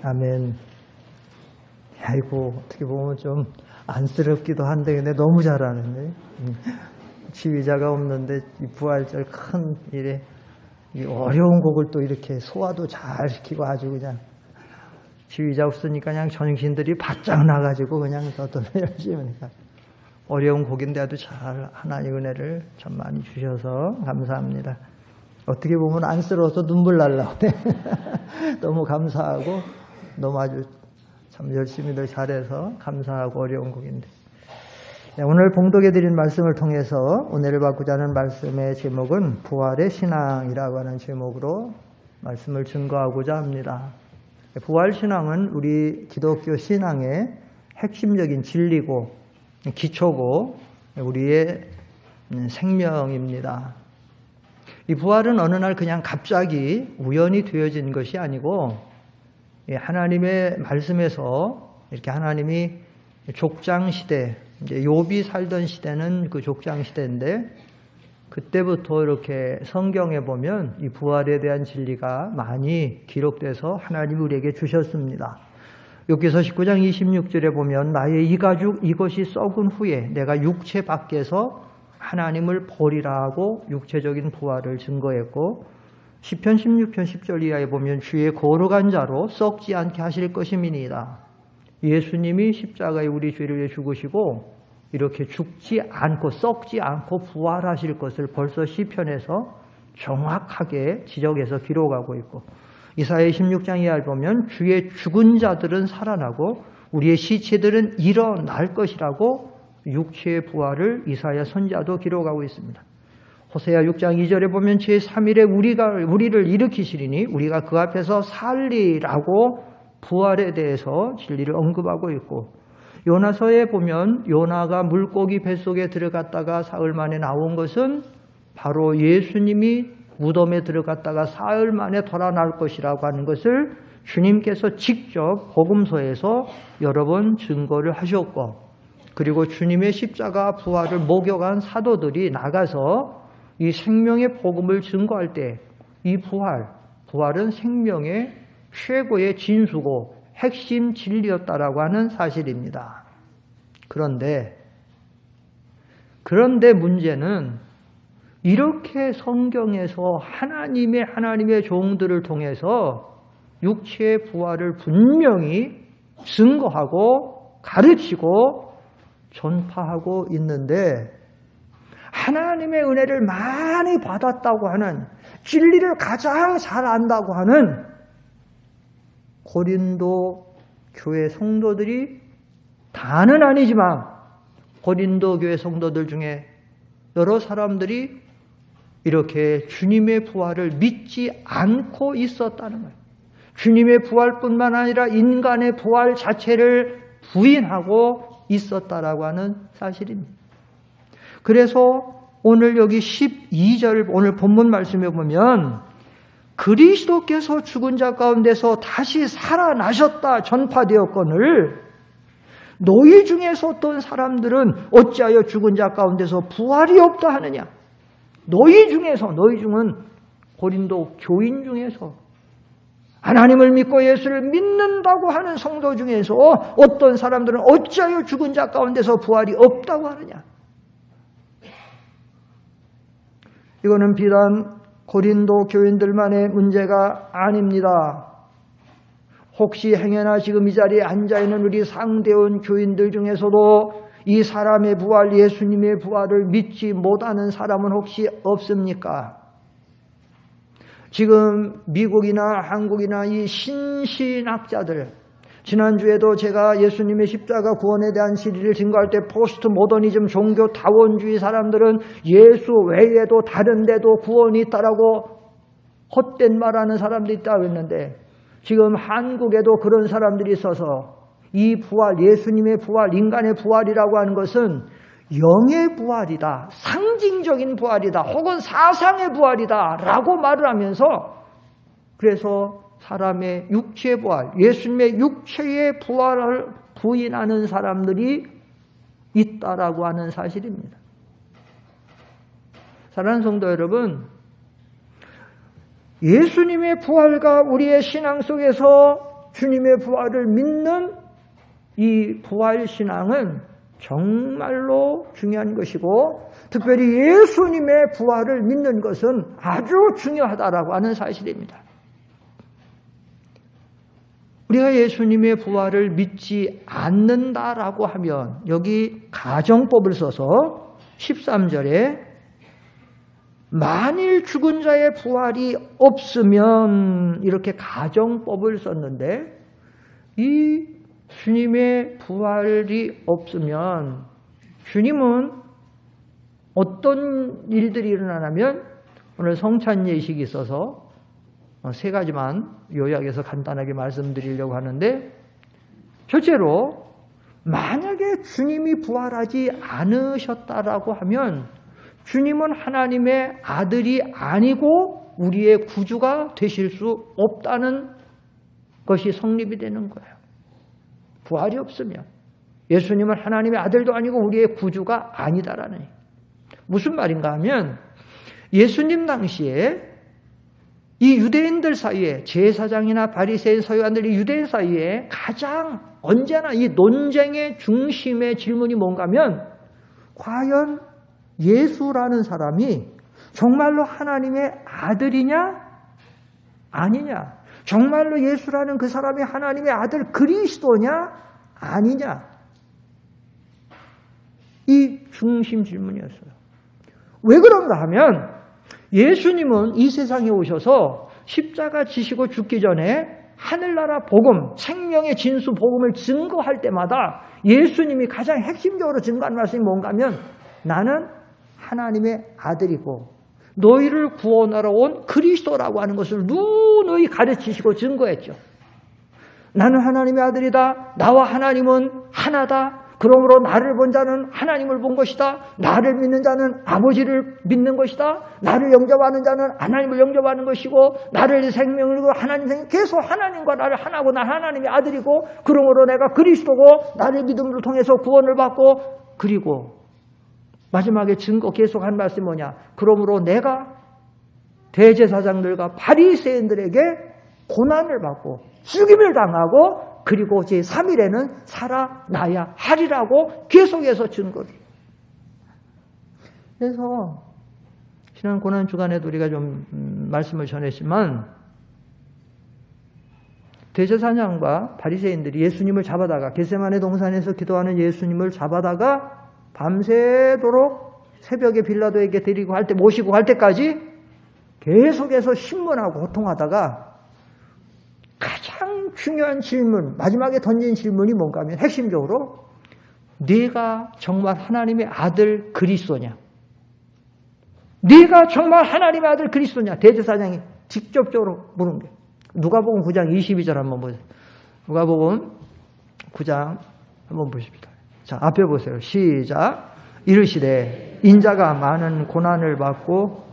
아멘. 아이고, 어떻게 보면 좀 안쓰럽기도 한데, 근데 너무 잘하는데. 지휘자가 없는데, 이 부활절 큰 일에, 이 어려운 곡을 또 이렇게 소화도 잘 시키고 아주 그냥, 지휘자 없으니까 그냥 전신들이 바짝 나가지고 그냥 더 열심히 하니까. 어려운 곡인데 아주 잘 하나님의 은혜를 참 많이 주셔서 감사합니다. 어떻게 보면 안쓰러워서 눈물 날라오네. 너무 감사하고 너무 아주 참 열심히들 잘해서 감사하고 어려운 곡인데. 네, 오늘 봉독해 드린 말씀을 통해서 은혜를 받고자 하는 말씀의 제목은 부활의 신앙이라고 하는 제목으로 말씀을 증거하고자 합니다. 부활신앙은 우리 기독교 신앙의 핵심적인 진리고 기초고 우리의 생명입니다. 이 부활은 어느 날 그냥 갑자기 우연히 되어진 것이 아니고 하나님의 말씀에서 이렇게 하나님이 족장시대, 이제 욥이 살던 시대는 그 족장시대인데 그때부터 이렇게 성경에 보면 이 부활에 대한 진리가 많이 기록돼서 하나님이 우리에게 주셨습니다. 욥기서 19장 26절에 보면 나의 이 가죽 이것이 썩은 후에 내가 육체 밖에서 하나님을 버리라 하고 육체적인 부활을 증거했고 시편 16편 10절 이하에 보면 주의 거룩한 자로 썩지 않게 하실 것임이니이다. 예수님이 십자가에 우리 죄를 위해 죽으시고 이렇게 죽지 않고 썩지 않고 부활하실 것을 벌써 시편에서 정확하게 지적해서 기록하고 있고 이사야 16장 이하를 보면 주의 죽은 자들은 살아나고 우리의 시체들은 일어날 것이라고 육체의 부활을 이사야 선지자도 기록하고 있습니다. 호세아 6장 2절에 보면 제3일에 우리를 일으키시리니 우리가 그 앞에서 살리라고 부활에 대해서 진리를 언급하고 있고 요나서에 보면 요나가 물고기 뱃속에 들어갔다가 사흘 만에 나온 것은 바로 예수님이 무덤에 들어갔다가 사흘 만에 돌아날 것이라고 하는 것을 주님께서 직접 복음서에서 여러 번 증거를 하셨고 그리고 주님의 십자가 부활을 목격한 사도들이 나가서 이 생명의 복음을 증거할 때 이 부활은 생명의 최고의 진수고 핵심 진리였다라고 하는 사실입니다. 그런데 문제는 이렇게 성경에서 하나님의 종들을 통해서 육체의 부활을 분명히 증거하고 가르치고 전파하고 있는데 하나님의 은혜를 많이 받았다고 하는 진리를 가장 잘 안다고 하는 고린도 교회 성도들이 다는 아니지만 고린도 교회 성도들 중에 여러 사람들이 이렇게 주님의 부활을 믿지 않고 있었다는 거예요. 주님의 부활뿐만 아니라 인간의 부활 자체를 부인하고 있었다라고 하는 사실입니다. 그래서 오늘 여기 12절 오늘 본문 말씀에 보면 그리스도께서 죽은 자 가운데서 다시 살아나셨다 전파되었거늘 너희 중에서 어떤 사람들은 어찌하여 죽은 자 가운데서 부활이 없다 하느냐. 너희 중은 고린도 교인 중에서 하나님을 믿고 예수를 믿는다고 하는 성도 중에서 어떤 사람들은 어찌하여 죽은 자 가운데서 부활이 없다고 하느냐. 이거는 비단 고린도 교인들만의 문제가 아닙니다. 혹시 행여나 지금 이 자리에 앉아있는 우리 상대원 교인들 중에서도 이 사람의 부활, 예수님의 부활을 믿지 못하는 사람은 혹시 없습니까? 지금 미국이나 한국이나 이 신신학자들, 지난주에도 제가 예수님의 십자가 구원에 대한 진리를 증거할 때 포스트 모더니즘 종교 다원주의 사람들은 예수 외에도 다른 데도 구원이 있다라고 헛된 말하는 사람들이 있다고 했는데 지금 한국에도 그런 사람들이 있어서 이 부활, 예수님의 부활, 인간의 부활이라고 하는 것은 영의 부활이다, 상징적인 부활이다, 혹은 사상의 부활이다 라고 말을 하면서 그래서 사람의 육체의 부활, 예수님의 육체의 부활을 부인하는 사람들이 있다라고 하는 사실입니다. 사랑하는 성도 여러분, 예수님의 부활과 우리의 신앙 속에서 주님의 부활을 믿는 이 부활신앙은 정말로 중요한 것이고, 특별히 예수님의 부활을 믿는 것은 아주 중요하다라고 하는 사실입니다. 우리가 예수님의 부활을 믿지 않는다라고 하면 여기 가정법을 써서 13절에 만일 죽은 자의 부활이 없으면 이렇게 가정법을 썼는데, 이 주님의 부활이 없으면 주님은 어떤 일들이 일어나냐면, 오늘 성찬 예식이 있어서 세 가지만 요약해서 간단하게 말씀드리려고 하는데, 첫째로 만약에 주님이 부활하지 않으셨다라고 하면 주님은 하나님의 아들이 아니고 우리의 구주가 되실 수 없다는 것이 성립이 되는 거예요. 부활이 없으면 예수님은 하나님의 아들도 아니고 우리의 구주가 아니다라는 얘기예요. 무슨 말인가 하면, 예수님 당시에 이 유대인들 사이에, 제사장이나 바리새인, 서기관들, 이 유대인 사이에 가장 언제나 이 논쟁의 중심의 질문이 뭔가 하면, 과연 예수라는 사람이 정말로 하나님의 아들이냐 아니냐, 정말로 예수라는 그 사람이 하나님의 아들 그리스도냐 아니냐, 이 중심 질문이었어요. 왜 그런가 하면, 예수님은 이 세상에 오셔서 십자가 지시고 죽기 전에 하늘나라 복음, 생명의 진수 복음을 증거할 때마다 예수님이 가장 핵심적으로 증거한 말씀이 뭔가 하면, 나는 하나님의 아들이고 너희를 구원하러 온 그리스도라고 하는 것을 누누이 가르치시고 증거했죠. 나는 하나님의 아들이다. 나와 하나님은 하나다. 그러므로 나를 본 자는 하나님을 본 것이다. 나를 믿는 자는 아버지를 믿는 것이다. 나를 영접하는 자는 하나님을 영접하는 것이고, 나를 생명을 주고 하나님 생명, 계속 하나님과 나를 하나고, 나 하나님의 아들이고, 그러므로 내가 그리스도고, 나를 믿음을 통해서 구원을 받고, 그리고 마지막에 증거 계속 한 말씀이 뭐냐, 그러므로 내가 대제사장들과 바리새인들에게 고난을 받고 죽임을 당하고, 그리고 제3일에는 살아나야 하리라고 계속해서 증거를. 그래서 지난 고난주간에도 우리가 좀 말씀을 전했지만, 대제사장과 바리새인들이 예수님을 잡아다가, 겟세마네 동산에서 기도하는 예수님을 잡아다가 밤새도록 새벽에 빌라도에게 데리고 할 때, 모시고 갈 때까지 계속해서 신문하고 고통하다가, 가장 중요한 질문, 마지막에 던진 질문이 뭔가 하면, 핵심적으로 네가 정말 하나님의 아들 그리스도냐, 네가 정말 하나님의 아들 그리스도냐, 대제사장이 직접적으로 물은 게. 누가복음 9장 22절 한번 보세요. 누가복음 9장 한번 보십시다. 자, 앞에 보세요. 시작. 이르시되 인자가 많은 고난을 받고,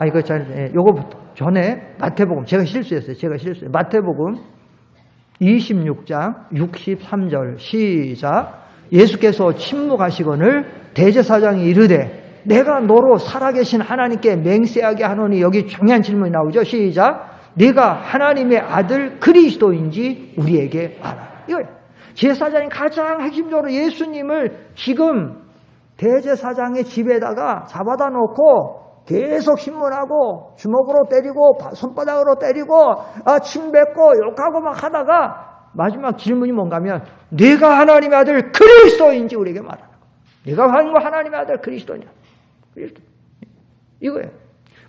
이거 잘, 요거부터 전에 마태복음, 제가 실수했어요. 마태복음 26장 63절 시작. 예수께서 침묵하시거늘 대제사장이 이르되 내가 너로 살아계신 하나님께 맹세하게 하노니, 여기 중요한 질문이 나오죠. 시작. 네가 하나님의 아들 그리스도인지 우리에게 알아. 이거예요. 제사장이 가장 핵심적으로 예수님을 지금 대제사장의 집에다가 잡아다 놓고 계속 신문하고 주먹으로 때리고 손바닥으로 때리고 침 뱉고 욕하고 막 하다가 마지막 질문이 뭔가 하면, 네가 하나님의 아들 그리스도인지 우리에게 말하라. 네가 하나님의 아들 그리스도냐. 그리스도. 이거예요.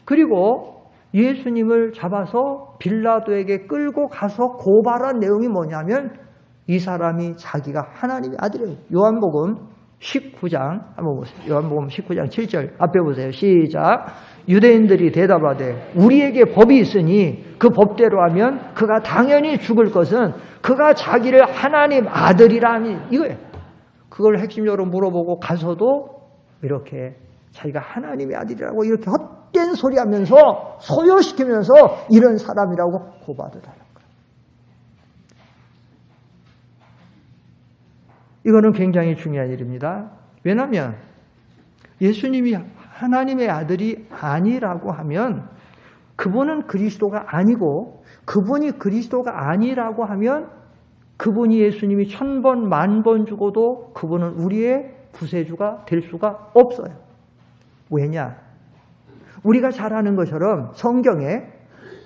그리고 예수님을 잡아서 빌라도에게 끌고 가서 고발한 내용이 뭐냐면, 이 사람이 자기가 하나님의 아들이에요. 요한복음 19장 한번 보세요. 요한복음 19장 7절 앞에 보세요. 시작. 유대인들이 대답하되 우리에게 법이 있으니 그 법대로 하면 그가 당연히 죽을 것은 그가 자기를 하나님 아들이라니, 이거예요. 그걸 핵심적으로 물어보고 가서도 이렇게 자기가 하나님의 아들이라고 이렇게 헛된 소리 하면서 소요시키면서 이런 사람이라고 고발을 하는 거예요. 이거는 굉장히 중요한 일입니다. 왜냐하면 예수님이 하나님의 아들이 아니라고 하면 그분은 그리스도가 아니고 그분이 그리스도가 아니라고 하면 그분이 예수님이 1000번, 10,000번 죽어도 그분은 우리의 구세주가 될 수가 없어요. 왜냐? 우리가 잘 아는 것처럼 성경에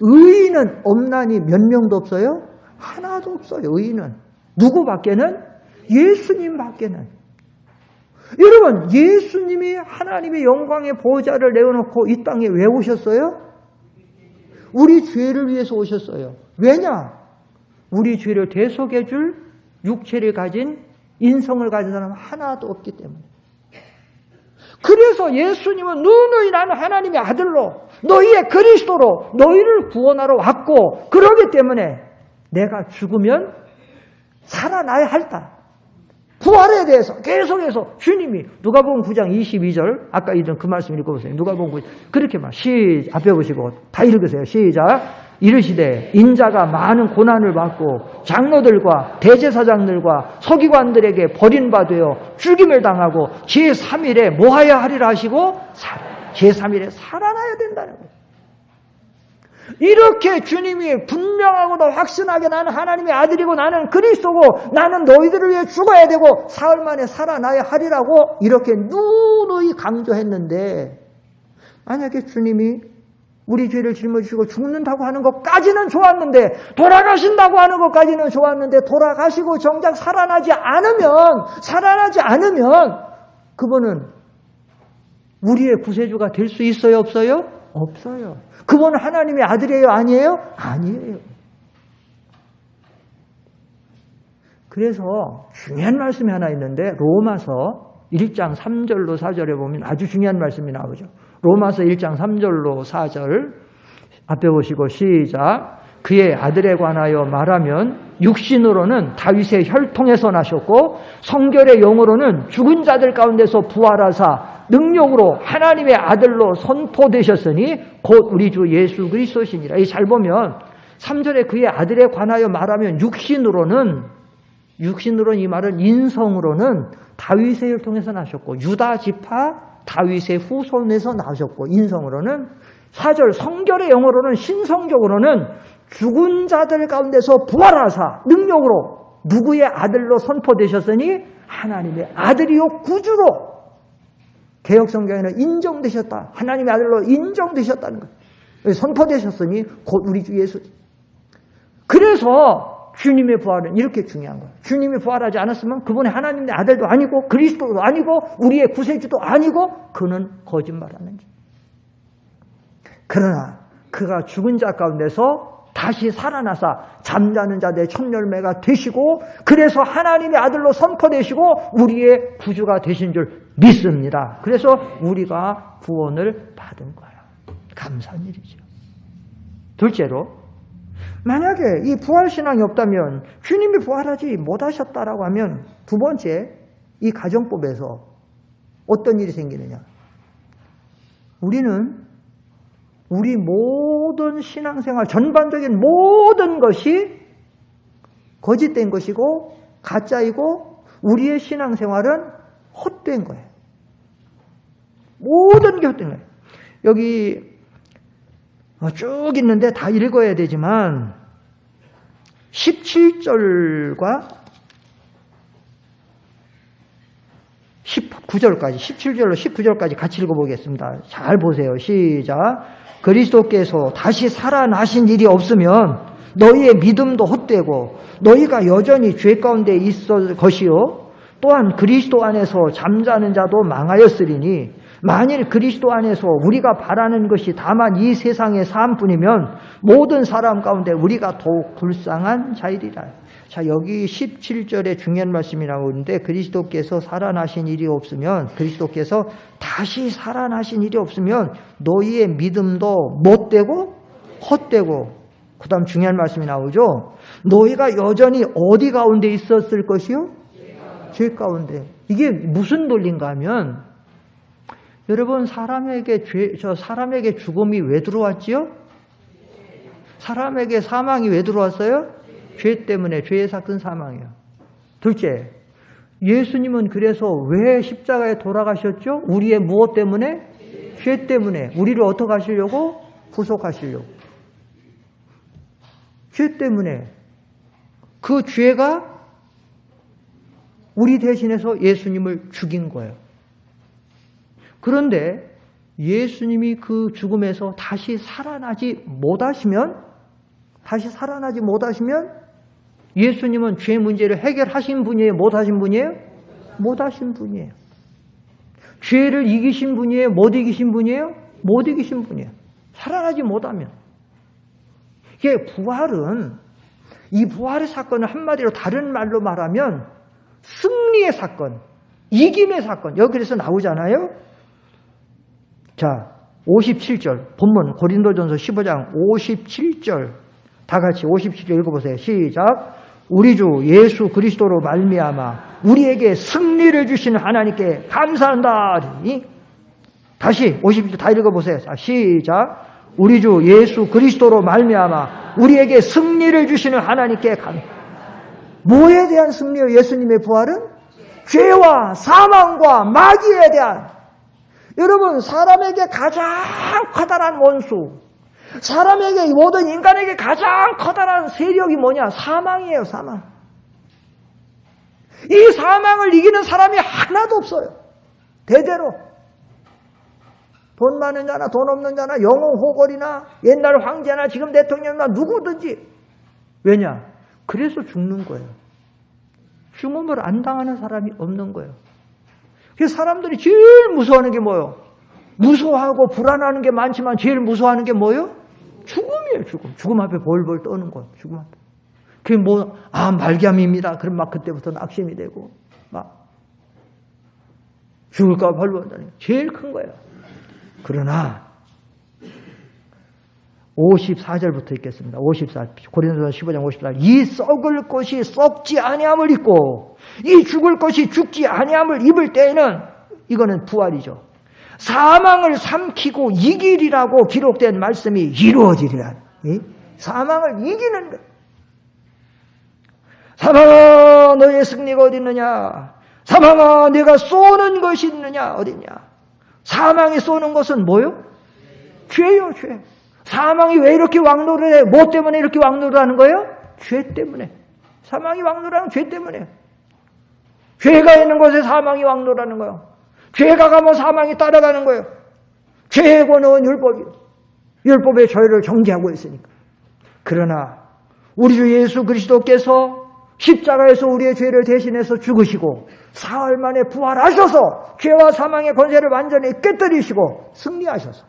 의인은 없나니 몇 명도 없어요? 하나도 없어요. 의인은. 누구밖에는? 예수님밖에는. 여러분, 예수님이 하나님의 영광의 보좌를 내어놓고 이 땅에 왜 오셨어요? 우리 죄를 위해서 오셨어요. 왜냐? 우리 죄를 대속해 줄 육체를 가진, 인성을 가진 사람은 하나도 없기 때문에. 그래서 예수님은 누누이 나는 하나님의 아들로, 너희의 그리스도로 너희를 구원하러 왔고, 그러기 때문에 내가 죽으면 살아나야 할다. 부활에 대해서 계속해서 주님이 누가복음 9장 22절, 아까 읽은 그 말씀 읽어보세요. 누가복음 9장 그렇게 막 앞에 보시고 다 읽으세요. 시작. 이르시되 인자가 많은 고난을 받고 장로들과 대제사장들과 서기관들에게 버림받아 죽임을 당하고 제3일에 뭐하여 하리라 하시고 제3일에 살아나야 된다는 거예요. 이렇게 주님이 분명하고도 확신하게 나는 하나님의 아들이고 나는 그리스도고 나는 너희들을 위해 죽어야 되고 사흘 만에 살아나야 하리라고 이렇게 누누이 강조했는데, 만약에 주님이 우리 죄를 짊어지시고 죽는다고 하는 것까지는 좋았는데, 돌아가신다고 하는 것까지는 좋았는데, 돌아가시고 정작 살아나지 않으면 그분은 우리의 구세주가 될 수 있어요? 없어요? 없어요. 그분은 하나님의 아들이에요? 아니에요? 아니에요. 그래서 중요한 말씀이 하나 있는데, 로마서 1장 3절로 4절에 보면 아주 중요한 말씀이 나오죠. 로마서 1장 3절로 4절 앞에 보시고 시작. 그의 아들에 관하여 말하면 육신으로는 다윗의 혈통에서 나셨고 성결의 영으로는 죽은 자들 가운데서 부활하사 능력으로 하나님의 아들로 선포되셨으니 곧 우리 주 예수 그리스도시니라. 이 잘 보면 3절에 그의 아들에 관하여 말하면 육신으로는 이 말은 인성으로는 다윗의 혈통에서 나셨고 유다 지파 다윗의 후손에서 나셨고, 인성으로는 4절 성결의 영어로는 신성적으로는 죽은 자들 가운데서 부활하사 능력으로 누구의 아들로 선포되셨으니 하나님의 아들이요 구주로 개역성경에는 인정되셨다. 하나님의 아들로 인정되셨다는 거예요. 선포되셨으니 곧 우리 주 예수. 그래서 주님의 부활은 이렇게 중요한 거예요. 주님이 부활하지 않았으면 그분의 하나님의 아들도 아니고 그리스도도 아니고 우리의 구세주도 아니고 그는 거짓말하는 자. 그러나 그가 죽은 자 가운데서 다시 살아나사 잠자는 자들의 첫 열매가 되시고 그래서 하나님의 아들로 선포되시고 우리의 구주가 되신 줄 믿습니다. 그래서 우리가 구원을 받은 거예요. 감사한 일이죠. 둘째로, 만약에 이 부활신앙이 없다면 주님이 부활하지 못하셨다라고 하면 두 번째, 이 가정법에서 어떤 일이 생기느냐. 우리는 우리 모든 신앙생활, 전반적인 모든 것이 거짓된 것이고 가짜이고 우리의 신앙생활은 헛된 거예요. 모든 게 헛된 거예요. 여기 쭉 있는데 다 읽어야 되지만 17절과 19절까지 17절로 19절까지 같이 읽어보겠습니다. 잘 보세요. 시작. 그리스도께서 다시 살아나신 일이 없으면 너희의 믿음도 헛되고 너희가 여전히 죄 가운데 있을 것이요 또한 그리스도 안에서 잠자는 자도 망하였으리니 만일 그리스도 안에서 우리가 바라는 것이 다만 이 세상의 삶뿐이면 모든 사람 가운데 우리가 더욱 불쌍한 자이리라. 자, 여기 17절에 중요한 말씀이 나오는데 그리스도께서 살아나신 일이 없으면, 그리스도께서 다시 살아나신 일이 없으면 너희의 믿음도 못되고 헛되고, 그 다음 중요한 말씀이 나오죠. 너희가 여전히 어디 가운데 있었을 것이요? 죄 가운데. 이게 무슨 논리인가 하면, 여러분, 사람에게 죽음이 왜 들어왔지요? 사람에게 사망이 왜 들어왔어요? 죄 때문에, 죄의 삭은 사망이에요. 둘째, 예수님은 그래서 왜 십자가에 돌아가셨죠? 우리의 무엇 때문에? 죄 때문에. 우리를 어떻게 하시려고? 구속하시려고. 죄 때문에. 그 죄가 우리 대신해서 예수님을 죽인 거예요. 그런데 예수님이 그 죽음에서 다시 살아나지 못하시면 예수님은 죄 문제를 해결하신 분이에요? 못하신 분이에요? 못하신 분이에요. 죄를 이기신 분이에요? 못 이기신 분이에요? 못 이기신 분이에요. 살아나지 못하면. 이게 부활은, 이 부활의 사건을 한마디로 다른 말로 말하면 승리의 사건, 이김의 사건. 여기 그래서 나오잖아요. 자, 57절 본문 고린도전서 15장 57절 다 같이 57절 읽어보세요. 시작. 우리 주 예수 그리스도로 말미암아 우리에게 승리를 주시는 하나님께 감사한다. 다시 57절 다 읽어보세요. 자, 시작. 우리 주 예수 그리스도로 말미암아 우리에게 승리를 주시는 하나님께 감사한다. 뭐에 대한 승리요? 예수님의 부활은? 죄와 사망과 마귀에 대한. 여러분, 사람에게 가장 커다란 원수, 사람에게, 모든 인간에게 가장 커다란 세력이 뭐냐? 사망이에요. 사망. 이 사망을 이기는 사람이 하나도 없어요. 대대로. 돈 많은 자나 돈 없는 자나 영웅 호걸이나 옛날 황제나 지금 대통령이나 누구든지. 왜냐? 그래서 죽는 거예요. 죽음을 안 당하는 사람이 없는 거예요. 그래서 사람들이 제일 무서워하는 게 뭐예요? 무서워하고 불안하는 게 많지만 제일 무서워하는 게 뭐예요? 죽음이에요. 죽음 앞에 벌벌 떠는 거예요. 죽음 앞에. 그게 뭐, 말기암입니다. 그럼 막 그때부터 낙심이 되고 막 죽을까 벌벌다니. 제일 큰 거예요. 그러나 54절부터 읽겠습니다. 54, 고린도전서 15장 54절. 이 썩을 것이 썩지 아니함을 입고 이 죽을 것이 죽지 아니함을 입을 때에는, 이거는 부활이죠, 사망을 삼키고 이기리라고 기록된 말씀이 이루어지리라. 사망을 이기는 것. 사망아 너의 승리가 어디 있느냐? 사망아 내가 쏘는 것이 있느냐? 어디냐? 사망이 쏘는 것은 뭐요? 죄요, 죄. 사망이 왜 이렇게 왕노를 해? 뭐 때문에 이렇게 왕노를 하는 거예요? 죄 때문에. 사망이 왕노를 하는 죄 때문에. 죄가 있는 곳에 사망이 왕노라는 거예요. 죄가 가면 사망이 따라가는 거예요. 죄의 권능은 율법이에요. 율법의 죄를 정죄하고 있으니까. 그러나 우리 주 예수 그리스도께서 십자가에서 우리의 죄를 대신해서 죽으시고 사흘 만에 부활하셔서 죄와 사망의 권세를 완전히 깨뜨리시고 승리하셔서,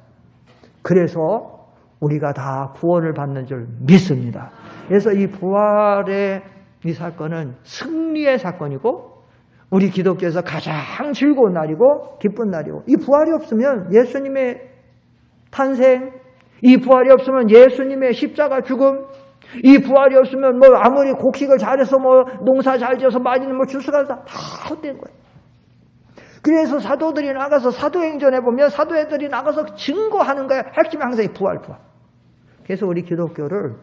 그래서 우리가 다 구원을 받는 줄 믿습니다. 그래서 이 부활의 이 사건은 승리의 사건이고 우리 기독교에서 가장 즐거운 날이고 기쁜 날이고, 이 부활이 없으면 예수님의 탄생, 이 부활이 없으면 예수님의 십자가 죽음, 이 부활이 없으면 뭐 아무리 곡식을 잘해서 뭐 농사 잘 지어서 많이는 뭐 주스가 다 헛된 거예요. 그래서 사도들이 나가서 사도행전에 보면 사도들이 나가서 증거하는 거예요. 핵심이 항상 부활. 그래서 우리 기독교를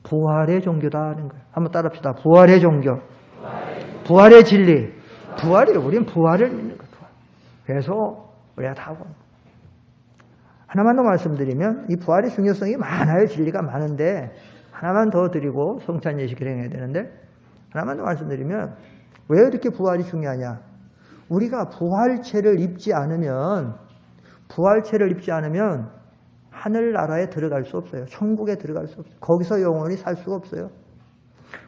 부활의 종교다 하는 거예요. 한번 따라합시다. 부활의 종교. 부활의 진리. 부활이에요. 우리는 부활을 믿는 거예요. 그래서 우리가 다 하나만 더 말씀드리면, 이 부활의 중요성이 많아요. 진리가 많은데 하나만 더 드리고 성찬 예식을 행해야 되는데, 하나만 더 말씀드리면, 왜 이렇게 부활이 중요하냐? 우리가 부활체를 입지 않으면 하늘나라에 들어갈 수 없어요. 천국에 들어갈 수 없어요. 거기서 영원히 살 수가 없어요.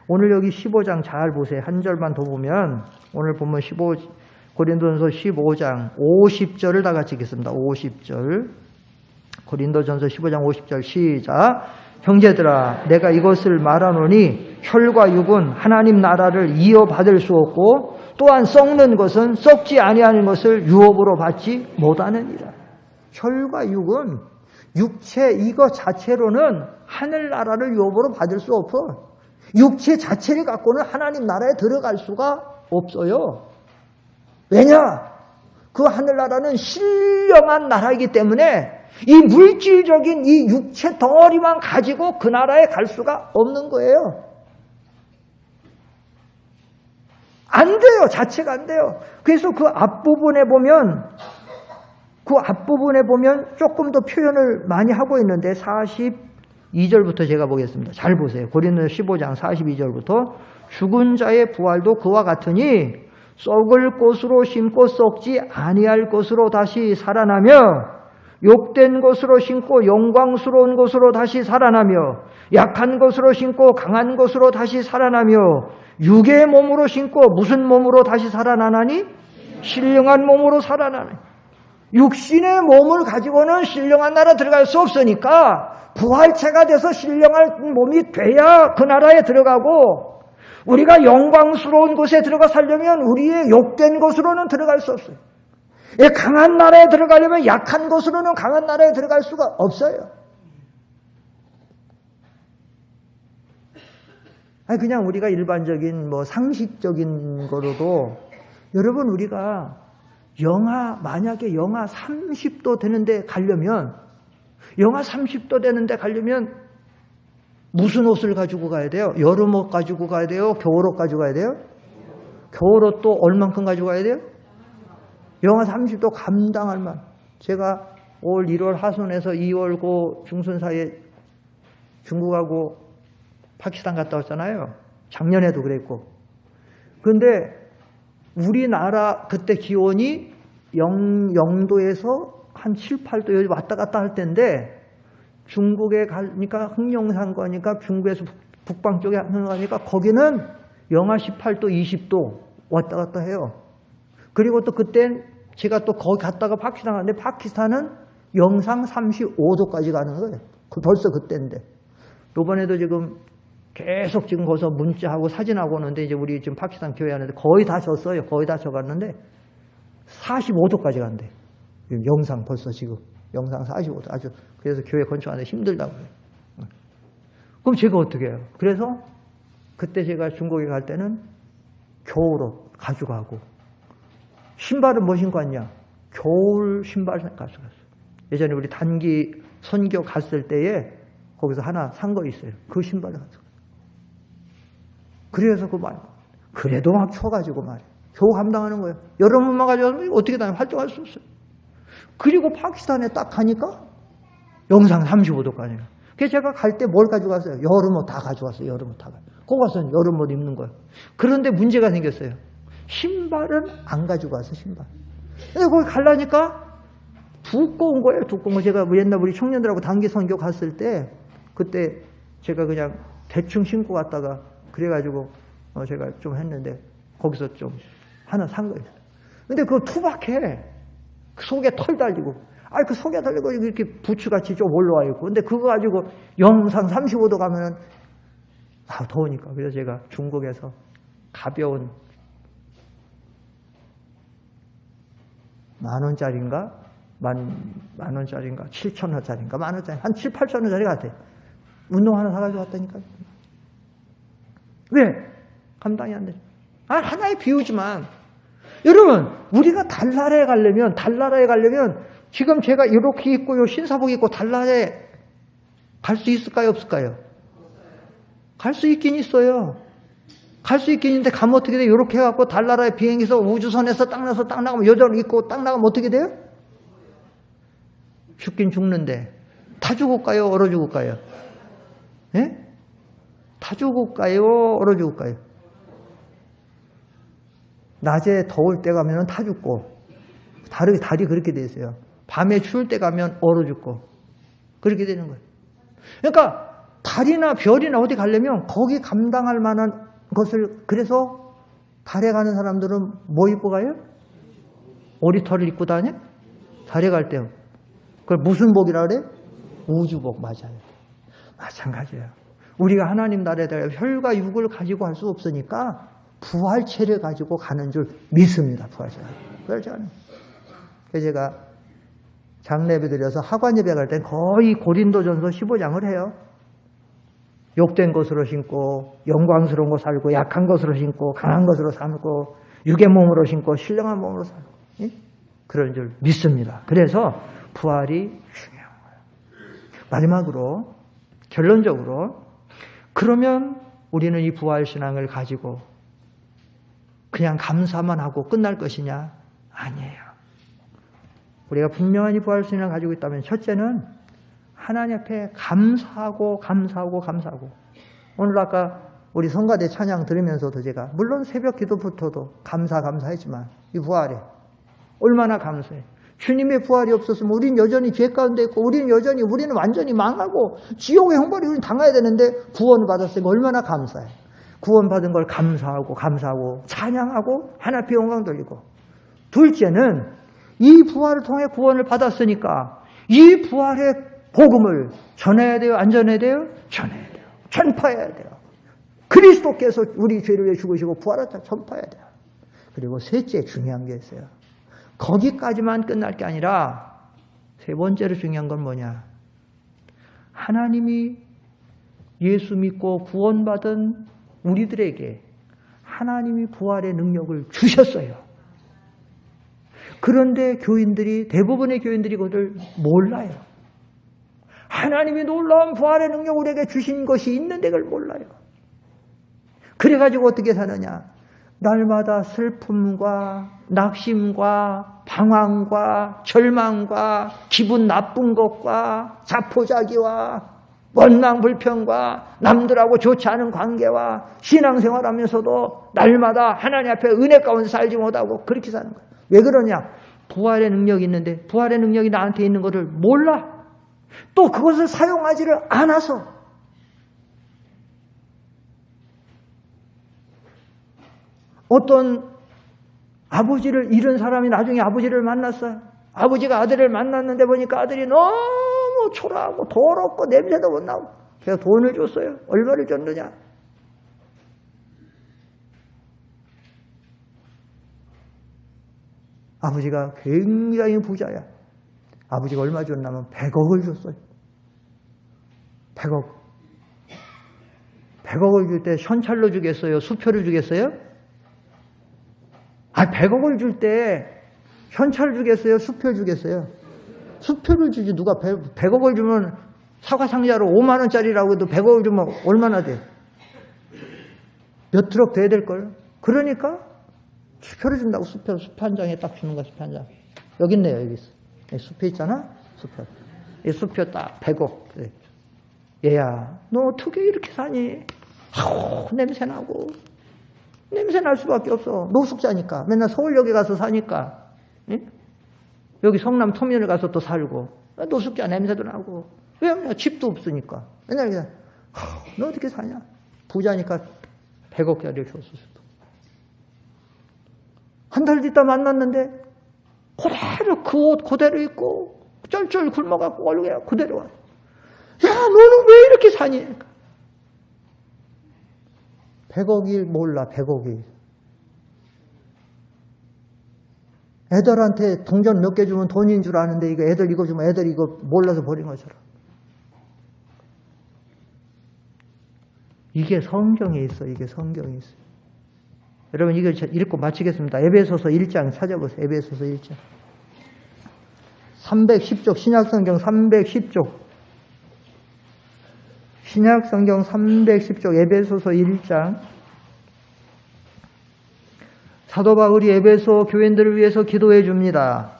오늘 여기 15장 잘 보세요. 한 절만 더 보면, 오늘 보면 고린도전서 15장 50절을 다 같이 읽겠습니다. 50절. 고린도전서 15장 50절 시작. 형제들아 내가 이것을 말하노니 혈과 육은 하나님 나라를 이어받을 수 없고 또한 썩는 것은 썩지 아니하는 것을 유업으로 받지 못하느니라. 혈과 육은, 육체 이거 자체로는 하늘나라를 유업으로 받을 수 없어. 육체 자체를 갖고는 하나님 나라에 들어갈 수가 없어요. 왜냐? 그 하늘나라는 신령한 나라이기 때문에 이 물질적인 이 육체 덩어리만 가지고 그 나라에 갈 수가 없는 거예요. 안 돼요. 자체가 안 돼요. 그래서 그 앞부분에 보면 그 앞부분에 보면 조금 더 표현을 많이 하고 있는데 42절부터 제가 보겠습니다. 잘 보세요. 고린도서 15장 42절부터 죽은 자의 부활도 그와 같으니 썩을 것으로 심고 썩지 아니할 것으로 다시 살아나며 욕된 것으로 심고 영광스러운 것으로 다시 살아나며 약한 것으로 심고 강한 것으로 다시 살아나며 육의 몸으로 심고 무슨 몸으로 다시 살아나나니? 신령한 몸으로 살아나니. 육신의 몸을 가지고는 신령한 나라 들어갈 수 없으니까 부활체가 돼서 신령한 몸이 돼야 그 나라에 들어가고, 우리가 영광스러운 곳에 들어가 살려면 우리의 욕된 것으로는 들어갈 수 없어요. 강한 나라에 들어가려면 약한 것으로는 강한 나라에 들어갈 수가 없어요. 아니 그냥 우리가 일반적인 상식적인 거로도, 여러분 우리가 만약에 영하 30도 되는데 가려면, 영하 30도 되는데 가려면 무슨 옷을 가지고 가야 돼요? 여름옷 가지고 가야 돼요? 겨울옷 가지고 가야 돼요? 겨울옷도 얼만큼 가지고 가야 돼요? 영하 30도 감당할 만. 제가 올 1월 하순에서 2월 고 중순 사이에 중국하고 파키스탄 갔다 왔잖아요. 작년에도 그랬고. 그런데 우리나라 그때 기온이 0도에서 한 7, 8도 여기 왔다 갔다 할 때인데, 중국에 가니까 흑룡산 거니까 중국에서 북방 쪽에 가니까 거기는 영하 18도, 20도 왔다 갔다 해요. 그리고 또 그땐 제가 또 거기 갔다가 파키스탄 갔는데 파키스탄은 영상 35도까지 가는 거예요. 벌써 그때인데. 이번에도 지금 계속 지금 거기서 문자하고 사진하고 오는데, 이제 우리 지금 파키스탄 교회 하는데 거의 다 졌어요. 거의 다 져갔는데 45도까지 간대. 영상 벌써 지금 영상 45도. 아주 그래서 교회 건축하는데 힘들다고 그래요. 그럼 제가 어떻게 해요? 그래서 그때 제가 중국에 갈 때는 겨울옷 가져가고, 신발은 뭐 신고 왔냐? 겨울 신발 가져갔어요. 예전에 우리 단기 선교 갔을 때에 거기서 하나 산 거 있어요. 그 신발을 가져갔어요. 그래서 그래도 막 추워가지고 말이에요. 겨우 감당하는 거예요. 여름옷만 가져가면 어떻게 다니면 활동할 수 없어요. 그리고 파키스탄에 딱 가니까 영상 35도까지. 그래서 제가 갈 때 뭘 가져갔어요? 여름옷 다 가져왔어요. 여름옷 다. 거기 가서는 여름옷 입는 거예요. 그런데 문제가 생겼어요. 신발은 안 가지고 와서 신발. 근데 거기 가려니까 두꺼운 거예요. 두꺼운 거. 제가 옛날 우리 청년들하고 단기 선교 갔을 때 그때 제가 그냥 대충 신고 갔다가 그래가지고 제가 좀 했는데 거기서 좀 하나 산 거예요. 근데 그거 투박해. 속에 털 달리고. 그 속에 달리고 이렇게 부추같이 좀 올라와 있고. 근데 그거 가지고 영상 35도 가면은 더우니까. 그래서 제가 중국에서 가벼운 10,000원짜리인가? 만 원짜리인가? 7,000원짜리인가? 10,000원짜리. 한 7, 8,000원짜리 같아. 운동 하나 사가지고 왔다니까요. 왜? 감당이 안 돼. 하나의 비유지만, 여러분, 우리가 달나라에 가려면 지금 제가 이렇게 입고 요 신사복 입고 달나라에 갈 수 있을까요? 없을까요? 갈 수 있긴 있어요. 갈 수 있긴 있는데 가면 어떻게 돼요? 이렇게 해갖고 달나라에 비행기에서 우주선에서 딱 나가면 여자를 입고 딱 나가면 어떻게 돼요? 죽긴 죽는데 다 죽을까요? 얼어 죽을까요? 예? 다 죽을까요? 얼어 죽을까요? 낮에 더울 때 가면 다 죽고, 달이 그렇게 돼 있어요. 밤에 추울 때 가면 얼어 죽고, 그렇게 되는 거예요. 그러니까 달이나 별이나 어디 가려면 거기 감당할 만한 것을, 그래서 달에 가는 사람들은 뭐 입고 가요? 오리털을 입고 다녀? 달에 갈 때요. 그걸 무슨 복이라 그래? 우주복. 맞아요. 마찬가지예요. 우리가 하나님 나라에다가 혈과 육을 가지고 할 수 없으니까 부활체를 가지고 가는 줄 믿습니다. 부활체가. 그렇지 않아요. 그래서 제가 장례배 드려서 하관 예배 갈 땐 거의 고린도전서 15장을 해요. 욕된 것으로 신고, 영광스러운 거 살고, 약한 것으로 신고, 강한 것으로 살고, 육의 몸으로 신고, 신령한 몸으로 살고. 예? 그런 줄 믿습니다. 그래서 부활이 중요한 거예요. 마지막으로, 결론적으로, 그러면 우리는 이 부활신앙을 가지고 그냥 감사만 하고 끝날 것이냐? 아니에요. 우리가 분명한 이 부활 신앙을 가지고 있다면 첫째는 하나님 앞에 감사하고 오늘 아까 우리 성가대 찬양 들으면서도 제가 물론 새벽 기도부터도 감사했지만 이 부활에 얼마나 감사해. 주님의 부활이 없었으면 우리는 여전히 죄 가운데 있고 우리는 완전히 망하고 지옥의 형벌이 우리는 당해야 되는데 구원을 받았으니까 얼마나 감사해. 구원받은 걸 감사하고 찬양하고 하나님 앞에 영광 돌리고, 둘째는 이 부활을 통해 구원을 받았으니까 이 부활의 복음을 전해야 돼요? 안 전해야 돼요? 전해야 돼요. 전파해야 돼요. 그리스도께서 우리 죄를 위해 죽으시고 부활했다 전파해야 돼요. 그리고 셋째 중요한 게 있어요. 거기까지만 끝날 게 아니라 세 번째로 중요한 건 뭐냐? 하나님이 예수 믿고 구원받은 우리들에게 하나님이 부활의 능력을 주셨어요. 그런데 대부분의 교인들이 그것을 몰라요. 하나님이 놀라운 부활의 능력 우리에게 주신 것이 있는데 그걸 몰라요. 그래가지고 어떻게 사느냐? 날마다 슬픔과 낙심과 방황과 절망과 기분 나쁜 것과 자포자기와 원망 불평과 남들하고 좋지 않은 관계와 신앙생활하면서도 날마다 하나님 앞에 은혜 가운데 살지 못하고 그렇게 사는 거예요. 왜 그러냐? 부활의 능력이 있는데 부활의 능력이 나한테 있는 것을 몰라. 또 그것을 사용하지를 않아서. 어떤 아버지를 잃은 사람이 나중에 아버지를 만났어요. 아버지가 아들을 만났는데 보니까 아들이 너무 초라하고 더럽고 냄새도 못 나고, 그래서 돈을 줬어요. 얼마를 줬느냐? 아버지가 굉장히 부자야. 아버지가 얼마 줬냐면 100억을 줬어요. 100억. 100억을 줄 때 현찰로 주겠어요? 수표를 주겠어요? 100억을 줄 때 현찰 주겠어요? 수표 주겠어요? 수표를 주지. 누가 100억을 주면 사과 상자로 5만 원짜리라고 해도 100억을 주면 얼마나 돼? 몇 트럭 돼야 될걸? 그러니까 수표를 준다고. 수표 한 장에 딱 주는 거야. 수표 한 장. 여기 있네요. 여기 있어. 수표 있잖아. 수표. 이 수표 딱 100억. 그래. 얘야, 너 어떻게 이렇게 사니? 아우, 냄새나고. 냄새 날 수밖에 없어. 노숙자니까. 맨날 서울역에 가서 사니까. 응? 여기 성남 터미널 가서 또 살고. 노숙자 냄새도 나고. 왜? 집도 없으니까. 맨날 그냥, 너 어떻게 사냐? 부자니까 100억짜리를 줬어. 한 달 있다 만났는데, 그대로 그 옷 그대로 입고, 쩔쩔 굶어갖고 얼굴에 그대로 와. 야, 너는 왜 이렇게 사니? 100억이 몰라, 100억이. 애들한테 동전 몇 개 주면 돈인 줄 아는데, 이거 애들 이거 주면 애들 이거 몰라서 버린 것처럼. 이게 성경에 있어, 이게 성경에 있어. 여러분, 이걸 읽고 마치겠습니다. 에베소서 1장 찾아보세요. 에베소서 1장. 310쪽, 신약성경 310쪽. 신약성경 310쪽, 에베소서 1장. 사도 바울이 에베소 교인들을 위해서 기도해 줍니다.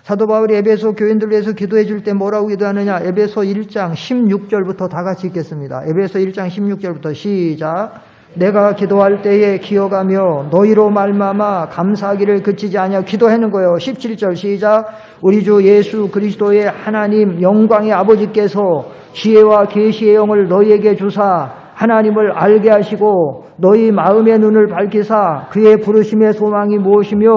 사도 바울이 에베소 교인들을 위해서 기도해 줄 때 뭐라고 기도하느냐? 에베소 1장 16절부터 다 같이 읽겠습니다. 에베소 1장 16절부터 시작. 내가 기도할 때에 기어가며 너희로 말미암아 감사하기를 그치지 아니하고 기도하는 거예요. 17절 시작. 우리 주 예수 그리스도의 하나님 영광의 아버지께서 지혜와 계시의 영을 너희에게 주사 하나님을 알게 하시고 너희 마음의 눈을 밝히사 그의 부르심의 소망이 무엇이며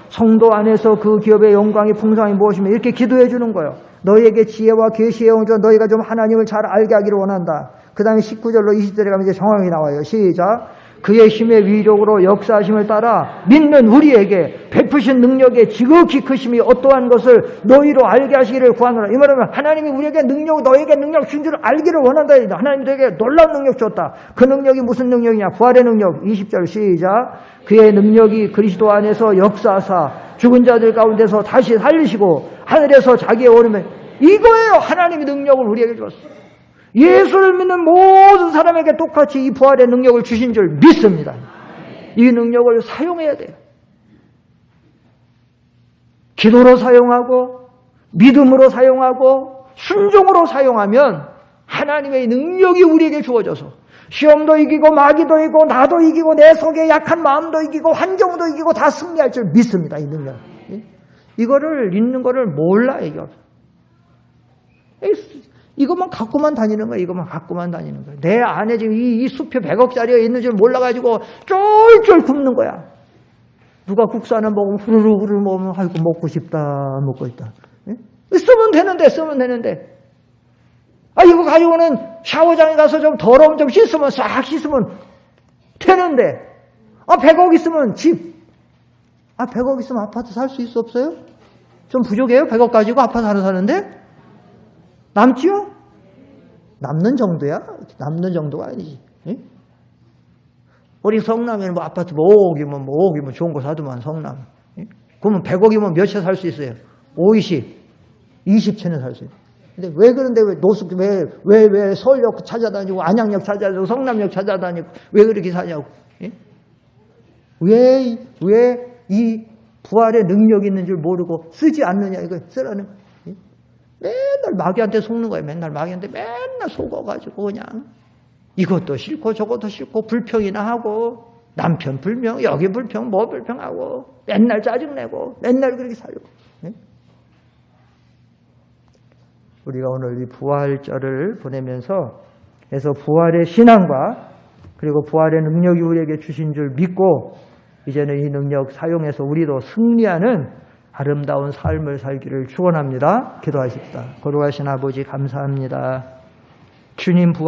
성도 안에서 그 기업의 영광의 풍성이 무엇이며, 이렇게 기도해 주는 거예요. 너희에게 지혜와 계시의 영을 줘 너희가 좀 하나님을 잘 알게 하기를 원한다. 그 다음에 19절로 20절에 가면 이제 정황이 나와요. 시작. 그의 힘의 위력으로 역사하심을 따라 믿는 우리에게 베푸신 능력의 지극히 크심이 어떠한 것을 너희로 알게 하시기를 구하노라. 이 말하면 하나님이 우리에게 너희에게 능력 준 줄 알기를 원한다. 하나님이 너에게 놀라운 능력 줬다. 그 능력이 무슨 능력이냐? 부활의 능력. 20절 시작. 그의 능력이 그리스도 안에서 역사하사 죽은 자들 가운데서 다시 살리시고 하늘에서 자기의 오름에, 이거예요. 하나님이 능력을 우리에게 줬어. 예수를 믿는 모든 사람에게 똑같이 이 부활의 능력을 주신 줄 믿습니다. 이 능력을 사용해야 돼요. 기도로 사용하고 믿음으로 사용하고 순종으로 사용하면 하나님의 능력이 우리에게 주어져서 시험도 이기고 마귀도 이기고 나도 이기고 내 속에 약한 마음도 이기고 환경도 이기고 다 승리할 줄 믿습니다. 이 능력. 이거를 있는 거를 몰라 이게 없어. 이것만 갖고만 다니는 거야. 이것만 갖고만 다니는 거야. 내 안에 지금 이 숲에 100억짜리가 있는 줄 몰라가지고 쫄쫄 굶는 거야. 누가 국산을 먹으면 후루룩 먹으면 아이고 먹고 싶다 먹고 있다. 쓰면 되는데. 아 이거 가지고는 샤워장에 가서 좀 더러운 좀 씻으면 싹 씻으면 되는데. 아 100억 있으면 집. 아 100억 있으면 아파트 살 수 있어 없어요? 좀 부족해요? 100억 가지고 아파트 하나 사는데? 남지요? 남는 정도야? 남는 정도가 아니지. 예? 우리 성남에는 뭐 아파트 뭐 5억이면 좋은 거 사두만 성남. 예? 그러면 100억이면 몇 채 살 수 있어요? 5, 20채는 살 수 있어요. 근데 왜 그런데 왜 노숙, 왜 서울역 찾아다니고 안양역 찾아다니고 성남역 찾아다니고 왜 그렇게 사냐고. 예? 왜 이 부활의 능력이 있는 줄 모르고 쓰지 않느냐 이거 쓰라는 거예요. 예? 맨날 마귀한테 속는 거예요. 맨날 마귀한테 맨날 속아가지고 그냥 이것도 싫고 저것도 싫고 불평이나 하고 남편 불평 여기 불평 뭐 불평하고 맨날 짜증내고 맨날 그렇게 살고. 예? 우리가 오늘 이 부활절을 보내면서 그래서 부활의 신앙과 그리고 부활의 능력이 우리에게 주신 줄 믿고 이제는 이 능력 사용해서 우리도 승리하는 아름다운 삶을 살기를 축원합니다. 기도하십시다. 거룩하신 아버지 감사합니다. 주님 부활